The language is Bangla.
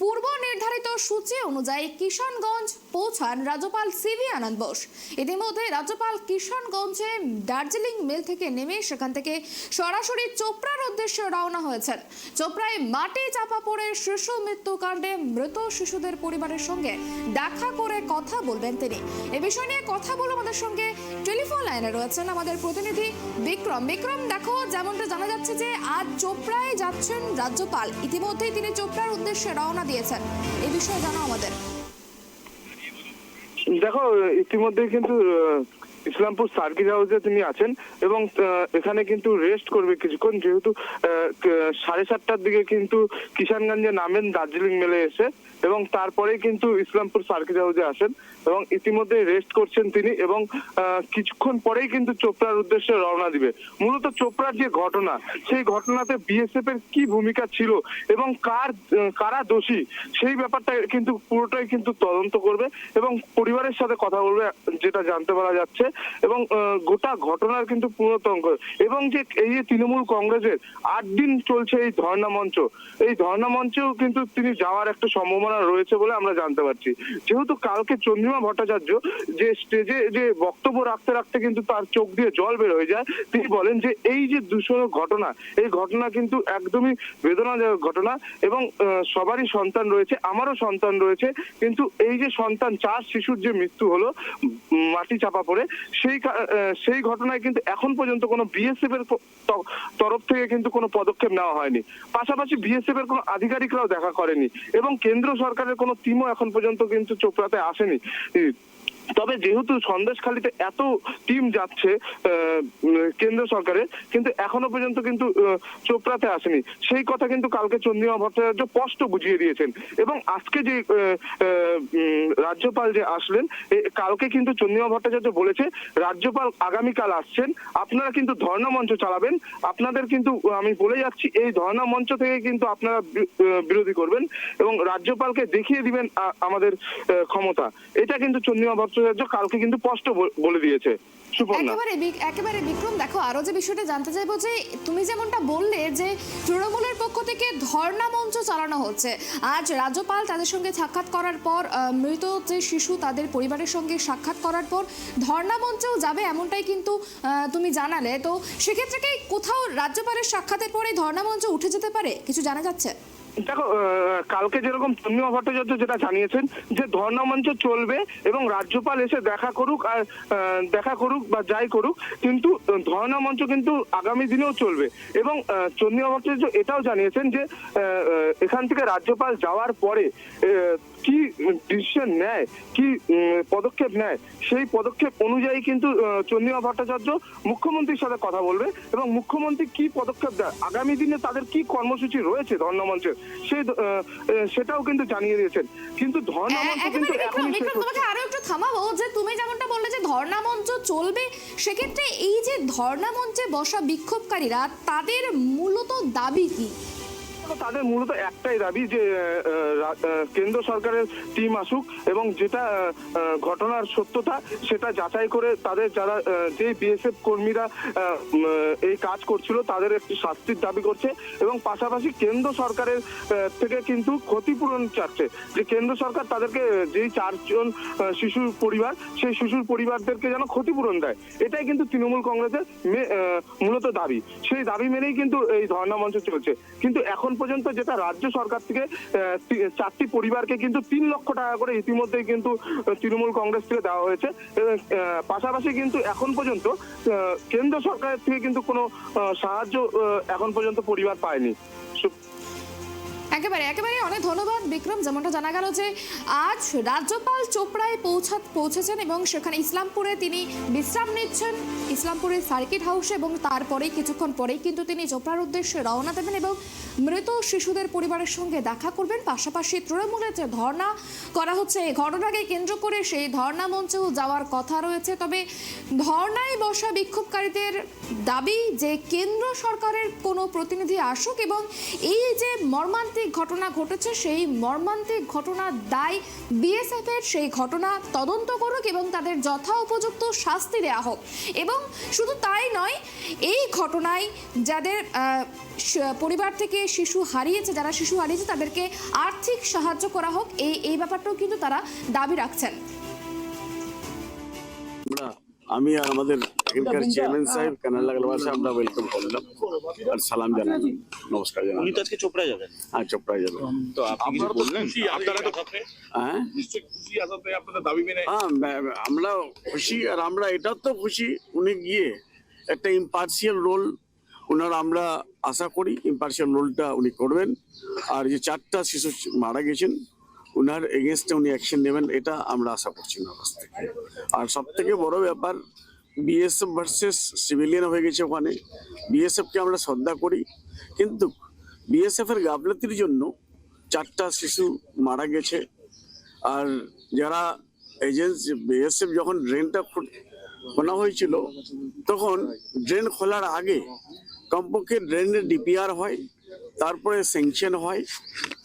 পূর্ব নির্ধারিত সূচি অনুযায়ী কিষানগঞ্জ পৌঁছান রাজ্যপাল সিভি আনন্দ বোস। ইতিমধ্যে রাজ্যপাল কিষানগঞ্জে দার্জিলিং মেল থেকে নেমে সেখান থেকে সরাসরি চোপড়ার উদ্দেশ্যে রওনা হয়েছেন। চোপড়ায় মাটি চাপা পড়ে শিশু মৃত্যুকাণ্ডে মৃত শিশুদের পরিবারের সঙ্গে দেখা করে কথা বলবেন তিনি। এ বিষয় নিয়ে কথা বলে আমাদের সঙ্গে টেলিফোন লাইনে রয়েছেন আমাদের প্রতিনিধি বিক্রম। বিক্রম, দেখো, যেমনটা জানা যাচ্ছে যে আজ চোপড়ায় যাচ্ছেন রাজ্যপাল, ইতিমধ্যেই তিনি চোপড়ার উদ্দেশ্যে রওনা দিয়েছেন। এই বিষয়ে জানাও আমাদের। দেখো, ইতিমধ্যেই কিন্তু ইসলামপুর সার্কিট হাউসে তিনি আছেন এবং এখানে কিন্তু রেস্ট করবে কিছুক্ষণ, যেহেতু 7:30টার দিকে কিন্তু কিষানগঞ্জে নামেন দার্জিলিং মেলে এসে, এবং তারপরেই কিন্তু ইসলামপুর সার্কিট হাউসে আসেন এবং ইতিমধ্যে রেস্ট করছেন তিনি, এবং কিছুক্ষণ পরেই কিন্তু চোপড়ার উদ্দেশ্যে রওনা দিবে। মূলত চোপড়ার যে ঘটনা, সেই ঘটনাতে বিএসএফ এর কি ভূমিকা ছিল এবং কারা দোষী, সেই ব্যাপারটা কিন্তু পুরোটাই কিন্তু তদন্ত করবে এবং পরিবারের সাথে কথা বলবে, যেটা জানতে পারা যাচ্ছে, এবং গোটা ঘটনার কিন্তু পুরোতঙ্গ। এবং যে এই যে তৃণমূল কংগ্রেসের 8 দিন চলছে এই ধর্ণা মঞ্চ, এই ধর্ণা মঞ্চেও কিন্তু তিনি যাওয়ার একটা সম্ভাবনা রয়েছে বলে আমরা জানতে পারছি। যেহেতু কালকে চন্দ্রিমা ভট্টাচার্য যে স্টেজে যে বক্তব্য রাখতে রাখতে কিন্তু তার চোখ দিয়ে জল বের হয়ে যায়, তিনি বলেন যে এই যে দূষণের ঘটনা, এই ঘটনা কিন্তু একদমই বেদনাদায়ক ঘটনা এবং সবারই সন্তান রয়েছে, আমারও সন্তান রয়েছে, কিন্তু এই যে সন্তান 4 শিশুর যে মৃত্যু হলো মাটি চাপা পড়ে, সেই ঘটনায় কিন্তু এখন পর্যন্ত কোনো বিএসএফ এর তরফ থেকে কিন্তু কোনো পদক্ষেপ নেওয়া হয়নি। পাশাপাশি বিএসএফ এর কোনো আধিকারিকরাও দেখা করেনি এবং কেন্দ্র সরকারের কোনো টিমও এখন পর্যন্ত কিন্তু চোপড়াতে আসেনি। তবে যেহেতু সন্দেশখালীতে এত টিম যাচ্ছে কেন্দ্র সরকারের, কিন্তু এখনো পর্যন্ত কিন্তু চোপড়াতে আসেনি, সেই কথা কিন্তু কালকে চন্দ্রিমা ভট্টাচার্য স্পষ্ট বুঝিয়ে দিয়েছেন। এবং আজকে যে রাজ্যপাল যে আসলেন, কালকে কিন্তু চন্দ্রিমা ভট্টাচার্য বলেছে রাজ্যপাল আগামীকাল আসছেন, আপনারা কিন্তু ধর্ণা মঞ্চ চালাবেন, আপনাদের কিন্তু আমি বলে যাচ্ছি এই ধর্ণা মঞ্চ থেকে কিন্তু আপনারা বিরোধী করবেন এবং রাজ্যপালকে দেখিয়ে দিবেন আমাদের ক্ষমতা। এটা কিন্তু চন্দ্রিমা ভট্টাচার্য কালকে কিন্তু স্পষ্ট বলে দিয়েছে। একেবারে বিক্রম, দেখো, আরো যে বিষয়টা জানতে চাইবো যে তুমি যেমনটা বললে যে তৃণমূলের পক্ষ থেকে ধর্ণা মঞ্চ চালানো হচ্ছে, আজ রাজ্যপাল তাদের সঙ্গে সাক্ষাৎ করার পর, মৃত যে শিশু তাদের পরিবারের সঙ্গে সাক্ষাৎ করার পর ধর্ণা মঞ্চেও যাবে, এমনটাই কিন্তু তুমি জানালে। তো সেক্ষেত্রে কি কোথাও রাজ্যপালের সাক্ষাতের পরে ধর্ণা মঞ্চ উঠে যেতে পারে, কিছু জানা যাচ্ছে? দেখো, কালকে যেরকম চন্দ্রিমা ভট্টাচার্য যেটা জানিয়েছেন যে ধর্ণা মঞ্চ চলবে এবং রাজ্যপাল এসে দেখা করুক বা যাই করুক, কিন্তু ধর্ণা মঞ্চ কিন্তু আগামী দিনেও চলবে। এবং চন্দ্রিমা ভট্টাচার্য এটাও জানিয়েছেন যে এখান থেকে রাজ্যপাল যাওয়ার পরে কি ডিসিশন নেয়, কি পদক্ষেপ নেয়, সেই পদক্ষেপ অনুযায়ী কিন্তু চন্দ্রিমা ভট্টাচার্য মুখ্যমন্ত্রীর সাথে কথা বলবে এবং মুখ্যমন্ত্রী কি পদক্ষেপ দেয়, আগামী দিনে তাদের কি কর্মসূচি রয়েছে ধর্ণা মঞ্চের, সেটাও কিন্তু জানিয়ে দিয়েছেন। কিন্তু ধর্ণা মঞ্চ কিন্তু তোমাকে আরো একটু থামাবো, যে তুমি যেমনটা বললে যে ধর্ণা মঞ্চ চলবে, সেক্ষেত্রে এই যে ধর্ণা মঞ্চে বসা বিক্ষোভকারীরা, তাদের মূলত দাবি কি? তাদের মূলত একটাই দাবি যে কেন্দ্র সরকারের টিম আসুক এবং যেটা ঘটনার সত্যতা সেটা যাচাই করে তাদের যারা যে বিএসএফ কর্মীরা এই কাজ করছিল তাদের একটি শাস্তির দাবি করছে এবং পাশাপাশি কেন্দ্র সরকারের থেকে কিন্তু ক্ষতিপূরণ চাচ্ছে, যে কেন্দ্র সরকার তাদেরকে যেই 4 জন শিশুর পরিবার, সেই শিশুর পরিবারদেরকে যেন ক্ষতিপূরণ দেয়। এটাই কিন্তু তৃণমূল কংগ্রেসের মূলত দাবি। সেই দাবি মেনেই কিন্তু এই ধর্ণা মঞ্চ চলছে। কিন্তু এখন পর্যন্ত যেটা রাজ্য সরকার থেকে 4টি পরিবারকে কিন্তু 3 লক্ষ টাকা করে ইতিমধ্যেই কিন্তু তৃণমূল কংগ্রেস থেকে দেওয়া হয়েছে। পাশাপাশি কিন্তু এখন পর্যন্ত কেন্দ্র সরকারের থেকে কিন্তু কোনো সাহায্য এখন পর্যন্ত পরিবার পায়নি। একেবারে অনেক ধন্যবাদ বিক্রম। যেমনটা জানা গেল যে আজ রাজ্যপাল চোপড়ায় পৌঁছেছেন এবং সেখানে ইসলামপুরে তিনি বিশ্রাম নিচ্ছেন, ইসলামপুরের সার্কিট হাউসে, এবং তারপরেই কিছুক্ষণ পরেই কিন্তু তিনি চোপড়ার উদ্দেশ্যে রওনা দেবেন এবং মৃত শিশুদের পরিবারের সঙ্গে দেখা করবেন। পাশাপাশি তৃণমূলের যে ধর্ণা করা হচ্ছে, এই ঘটনাকে কেন্দ্র করে সেই ধর্ণা মঞ্চেও যাওয়ার কথা রয়েছে। তবে ধর্ণায় বসা বিক্ষোভকারীদের দাবি যে কেন্দ্র সরকারের কোনো প্রতিনিধি আসুক এবং এই যে মর্মান্তিক ঘটনা ঘটেছে, সেই মর্মান্তিক ঘটনার দায় বিএসএফ এর, সেই ঘটনা তদন্ত করুক এবং তাদের যথা উপযুক্ত শাস্তি দেওয়া হোক। এবং শুধু তাই নয়, এই ঘটনায় যাদের পরিবার থেকে শিশু হারিয়েছে, যারা শিশু হারিয়েছে তাদেরকে আর্থিক সাহায্য করা হোক, এই ব্যাপারটাও কিন্তু তারা দাবি রাখছেন। আমি আর আমাদের এখানকার চেয়ারম্যান সাহেব কানাল আগরওয়াল সাহেব আমরা ওয়েলকাম করলাম আর সালাম জানালাম, নমস্কার উনি জানালাম। তো আজকে চোপড়া যাবেন। হ্যাঁ, চোপড়ায় যাবে। তো আপনি কিছু বললেন? আপনারা তো হ্যাঁ নিশ্চয়ই খুশি আছেন, তাই আপনাদের দাবি মেনে হ্যাঁ, আমরা খুশি, আর আমরা এটাও তো খুশি উনি গিয়ে একটা ইম্পার্সিয়াল রোল ওনার, আমরা আশা করি ইম্পার্সিয়াল রোলটা উনি করবেন। আর যে 4টা শিশু মারা গেছেন ওনার এগেনস্টে উনি অ্যাকশন নেবেন, এটা আমরা আশা করছি ওনার কাছ থেকে। আর সব থেকে বড় ব্যাপার, বিএসএফ ভার্সেস সিভিলিয়ান হয়ে গেছে ওখানে। বিএসএফকে আমরা শ্রদ্ধা করি, কিন্তু বিএসএফ এর গাফলতির জন্য 4টা শিশু মারা গেছে। আর যারা এজেন্সি বিএসএফ যখন ড্রেনটা খোলা হয়েছিল, তখন ড্রেন খোলার আগে কমপক্ষে ড্রেনের ডিপিআর হয়, তারপরে স্যাংশন হয়,